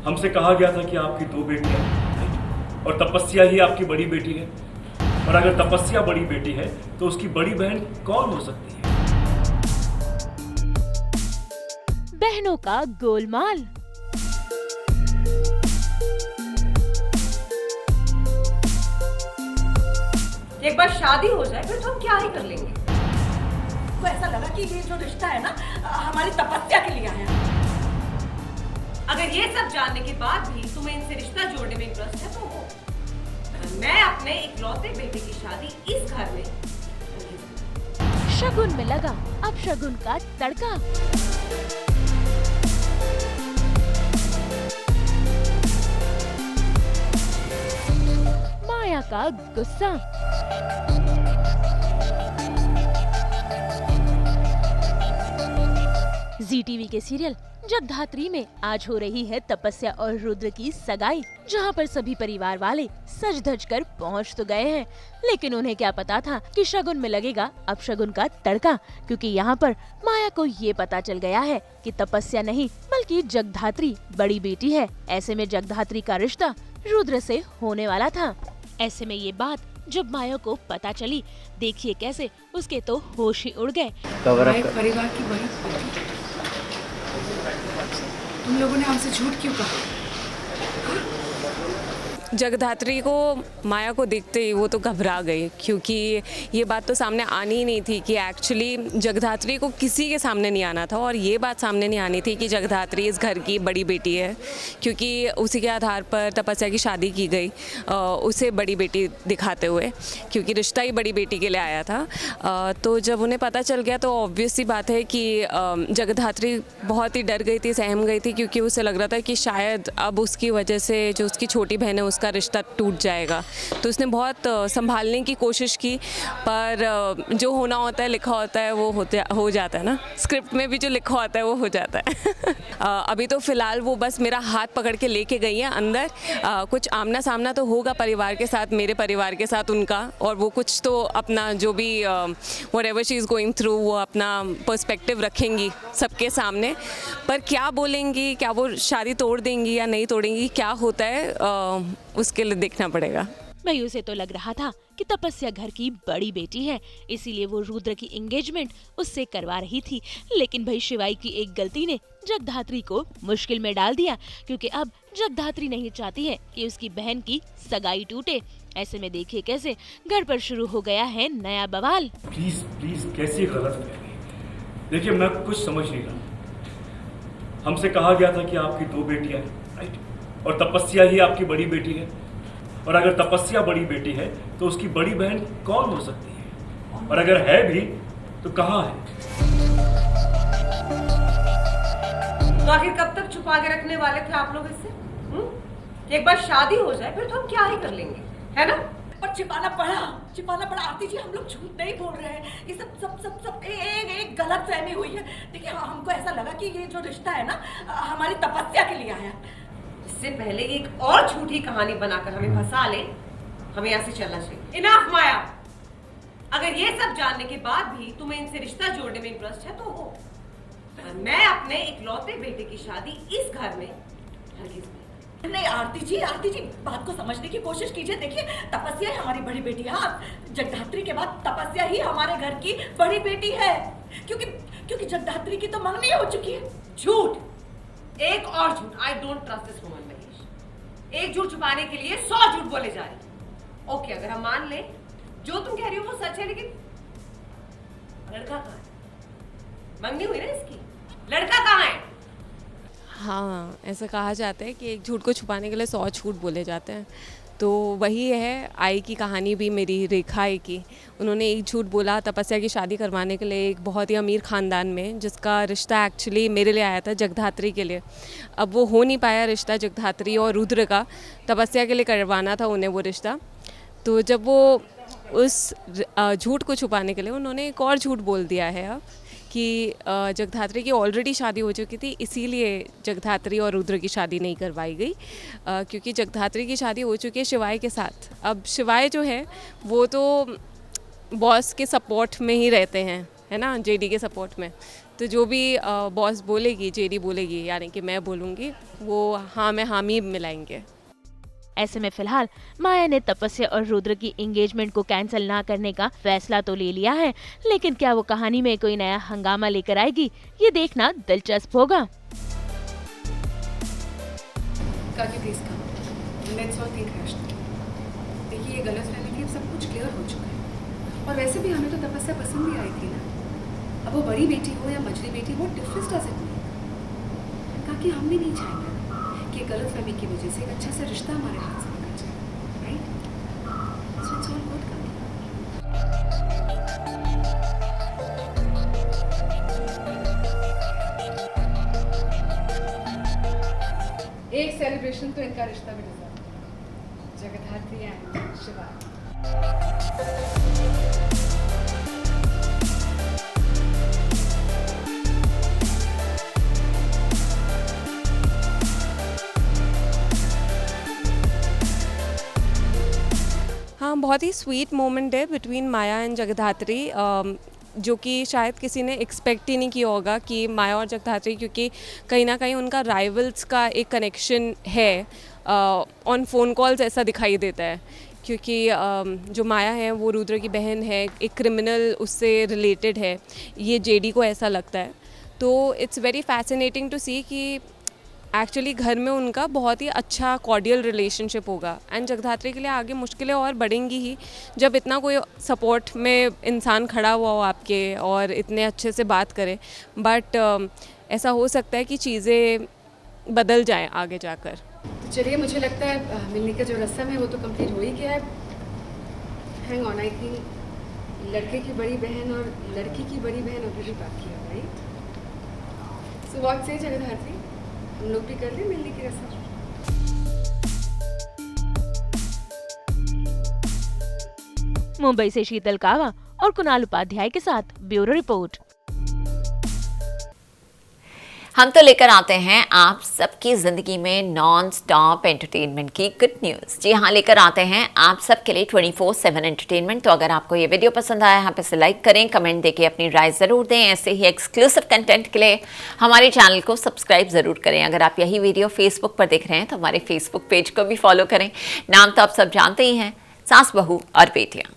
हमसे कहा गया था कि आपकी 2 बेटियां हैं और तपस्या ही आपकी बड़ी बेटी है। और अगर तपस्या बड़ी बेटी है तो उसकी बड़ी बहन कौन हो सकती है? बहनों का गोलमाल। एक बार शादी हो जाए फिर तो हम क्या ही कर लेंगे। तो ऐसा लगा कि ये जो रिश्ता है ना हमारी तपस्या के लिए आया। अगर ये सब जानने के बाद भी तुम्हें इनसे रिश्ता जोड़ने में इंटरेस्ट है तो हो। मैं अपने इकलौते बेटे की शादी इस घर में। शगुन में लगा अब शगुन का तड़का। माया का गुस्सा। ZTV के सीरियल जगधात्री में आज हो रही है तपस्या और रुद्र की सगाई, जहां पर सभी परिवार वाले सज धज कर पहुंच तो गए हैं, लेकिन उन्हें क्या पता था कि शगुन में लगेगा अब शगुन का तड़का, क्योंकि यहाँ पर माया को ये पता चल गया है कि तपस्या नहीं बल्कि जगधात्री बड़ी बेटी है। ऐसे में जगधात्री का रिश्ता रुद्र से होने वाला था। ऐसे में ये बात जब माया को पता चली, देखिए कैसे उसके तो होश ही उड़ गए। परिवार की बड़ी बेटी, तुम लोगों ने हमसे झूठ क्यों कहा? जगधात्री को माया को देखते ही वो तो घबरा गई, क्योंकि ये बात तो सामने आनी ही नहीं थी कि एक्चुअली जगधात्री को किसी के सामने नहीं आना था, और ये बात सामने नहीं आनी थी कि जगधात्री इस घर की बड़ी बेटी है, क्योंकि उसी के आधार पर तपस्या की शादी की गई उसे बड़ी बेटी दिखाते हुए, क्योंकि रिश्ता ही बड़ी बेटी के लिए आया था। तो जब उन्हें पता चल गया तो ऑब्वियस सी बात है कि जगधात्री बहुत ही डर गई थी, सहम गई थी, क्योंकि उसे लग रहा था कि शायद अब उसकी वजह से जो उसकी छोटी बहन है का रिश्ता टूट जाएगा। तो उसने बहुत संभालने की कोशिश की, पर जो होना होता है लिखा होता है वो हो जाता है ना, स्क्रिप्ट में भी जो लिखा होता है वो हो जाता है। अभी तो फिलहाल वो बस मेरा हाथ पकड़ के लेके गई है अंदर। कुछ आमना सामना तो होगा परिवार के साथ, मेरे परिवार के साथ उनका, और वो कुछ तो अपना जो भी whatever she is going through वो अपना पर्सपेक्टिव रखेंगी सबके सामने। पर क्या बोलेंगी, क्या वो शादी तोड़ देंगी या नहीं तोड़ेंगी, क्या होता है उसके लिए देखना पड़ेगा। भाई उसे तो लग रहा था कि तपस्या घर की बड़ी बेटी है, इसीलिए वो रुद्र की एंगेजमेंट उससे करवा रही थी, लेकिन भाई शिवाई की एक गलती ने जगधात्री को मुश्किल में डाल दिया, क्योंकि अब जगधात्री नहीं चाहती है कि उसकी बहन की सगाई टूटे। ऐसे में देखिए कैसे घर पर शुरू हो गया है नया बवाल। प्लीज प्लीज कैसी गलतफहमी। देखिए मैं कुछ समझ नहीं रहा। हमसे कहा गया था कि आपकी 2 बेटियां हैं, राइट, और तपस्या ही आपकी बड़ी बेटी है। और अगर तपस्या बड़ी बेटी है तो उसकी बड़ी बहन कौन हो सकती है? और अगर है भी तो कहाँ है? तो आखिर कब तक छुपा के रखने वाले थे आप लोग इससे? एक बार शादी हो जाए फिर तो हम क्या ही कर लेंगे, है ना? पर छिपाना पड़ा आरती जी, हम लोग झूठ नहीं बोल रहे हैं। ये सब एक गलत फहमी हुई है। देखिए हमको ऐसा लगा कि ये जो रिश्ता है ना हमारी तपस्या के लिए आया। इससे पहले एक और झूठी कहानी बनाकर हमें फंसा ले, हमें यहाँ से चलना चाहिए। इनफ माया, अगर ये सब जानने के बाद भी तुम्हें इनसे रिश्ता जोड़ने में इंटरेस्ट है तो हो। मैं अपने इकलौते बेटे की शादी इस घर में हरगिज नहीं। आरती जी बात को समझने की कोशिश कीजिए। देखिए तपस्या ही हमारी बड़ी बेटी है। जगधात्री के बाद तपस्या ही हमारे घर की बड़ी बेटी है, क्योंकि जगधात्री की तो मंगनी हो चुकी है। झूठ, एक और झूठ। I don't trust this woman Mahesh. एक झूठ छुपाने के लिए 100 झूठ बोले जा रहे। ओके, अगर हम मान ले जो तुम कह रही हो वो सच है, लेकिन लड़का कहाँ है? मंगनी हुई ना इसकी, लड़का कहाँ है? हाँ, ऐसा कहा जाता है कि एक झूठ को छुपाने के लिए 100 झूठ बोले जाते हैं। तो वही है आई की कहानी भी, मेरी रेखा आई की। उन्होंने एक झूठ बोला तपस्या की शादी करवाने के लिए एक बहुत ही अमीर ख़ानदान में, जिसका रिश्ता एक्चुअली मेरे लिए आया था जगधात्री के लिए। अब वो हो नहीं पाया रिश्ता जगधात्री और रुद्र का, तपस्या के लिए करवाना था उन्हें वो रिश्ता। तो जब वो उस झूठ को छुपाने के लिए उन्होंने एक और झूठ बोल दिया है अब कि जगधात्री की ऑलरेडी शादी हो चुकी थी, इसीलिए जगधात्री और रुद्र की शादी नहीं करवाई गई, क्योंकि जगधात्री की शादी हो चुकी है शिवाय के साथ। अब शिवाय जो है वो तो बॉस के सपोर्ट में ही रहते हैं, है ना, जेडी के सपोर्ट में। तो जो भी बॉस बोलेगी, जेडी बोलेगी, यानी कि मैं बोलूँगी, वो हाँ में हामी मिलाएंगे। ऐसे में फिलहाल माया ने तपस्या और रुद्र की एंगेजमेंट को कैंसिल ना करने का फैसला तो ले लिया है, लेकिन क्या वो कहानी में कोई नया हंगामा लेकर आएगी, ये देखना दिलचस्प होगा। काकी please come, let's all think rationally. देखिए ये गलतफहमी थी, अब सब कुछ क्लियर हो चुका है। और वैसे भी हमें तो तपस्या पसंद भी आई थी ना। अब वो बड़ी बेटी हो या मझली बेटी, वो डिफरेंस डज इट मेक? काकी हम भी नहीं चाहेंगे कि गलतफहमी की वजह से एक अच्छा सा रिश्ता हमारे हाथ से निकल जाए, right? So it's all good काकी। एक सेलिब्रेशन तो इनका रिश्ता भी डिजर्व है। जगधात्री एंड शिवानी। हाँ, बहुत ही स्वीट मोमेंट है बिटवीन माया एंड जगधात्री, जो कि शायद किसी ने एक्सपेक्ट ही नहीं किया होगा कि माया और जगधात्री, क्योंकि कहीं ना कहीं उनका राइवल्स का एक कनेक्शन है, ऑन फ़ोन कॉल्स ऐसा दिखाई देता है, क्योंकि जो माया है वो रुद्र की बहन है, एक क्रिमिनल उससे रिलेटेड है, ये जेडी को ऐसा लगता है। तो इट्स वेरी फैसिनेटिंग टू सी कि एक्चुअली घर में उनका बहुत ही अच्छा कॉर्डियल रिलेशनशिप होगा, एंड जगधात्री के लिए आगे मुश्किलें और बढ़ेंगी ही, जब इतना कोई सपोर्ट में इंसान खड़ा हुआ हो आपके और इतने अच्छे से बात करे। बट ऐसा हो सकता है कि चीज़ें बदल जाएं आगे जाकर। तो चलिए, मुझे लगता है मिलने का जो रस्म है वो तो कंप्लीट हो ही गया है। हैंग ऑन, आई थिंक लड़के की बड़ी बहन और लड़की की बड़ी बहन अभी भी बाकी है, राइट? सो व्हाट से जगधात्री, हम लोग भी कर लें मिलने की रस्म? मुंबई से शीतल कावा और कुणाल उपाध्याय के साथ ब्यूरो रिपोर्ट। हम तो लेकर आते हैं आप सबकी ज़िंदगी में नॉन स्टॉप एंटरटेनमेंट की गुड न्यूज़। जी हाँ, लेकर आते हैं आप सबके लिए 24/7 एंटरटेनमेंट। तो अगर आपको ये वीडियो पसंद आया, यहाँ पे से लाइक करें, कमेंट देके अपनी राय ज़रूर दें। ऐसे ही एक्सक्लूसिव कंटेंट के लिए हमारे चैनल को सब्सक्राइब ज़रूर करें। अगर आप यही वीडियो फेसबुक पर देख रहे हैं तो हमारे फेसबुक पेज को भी फॉलो करें। नाम तो आप सब जानते ही हैं, सास बहू और बेटियाँ।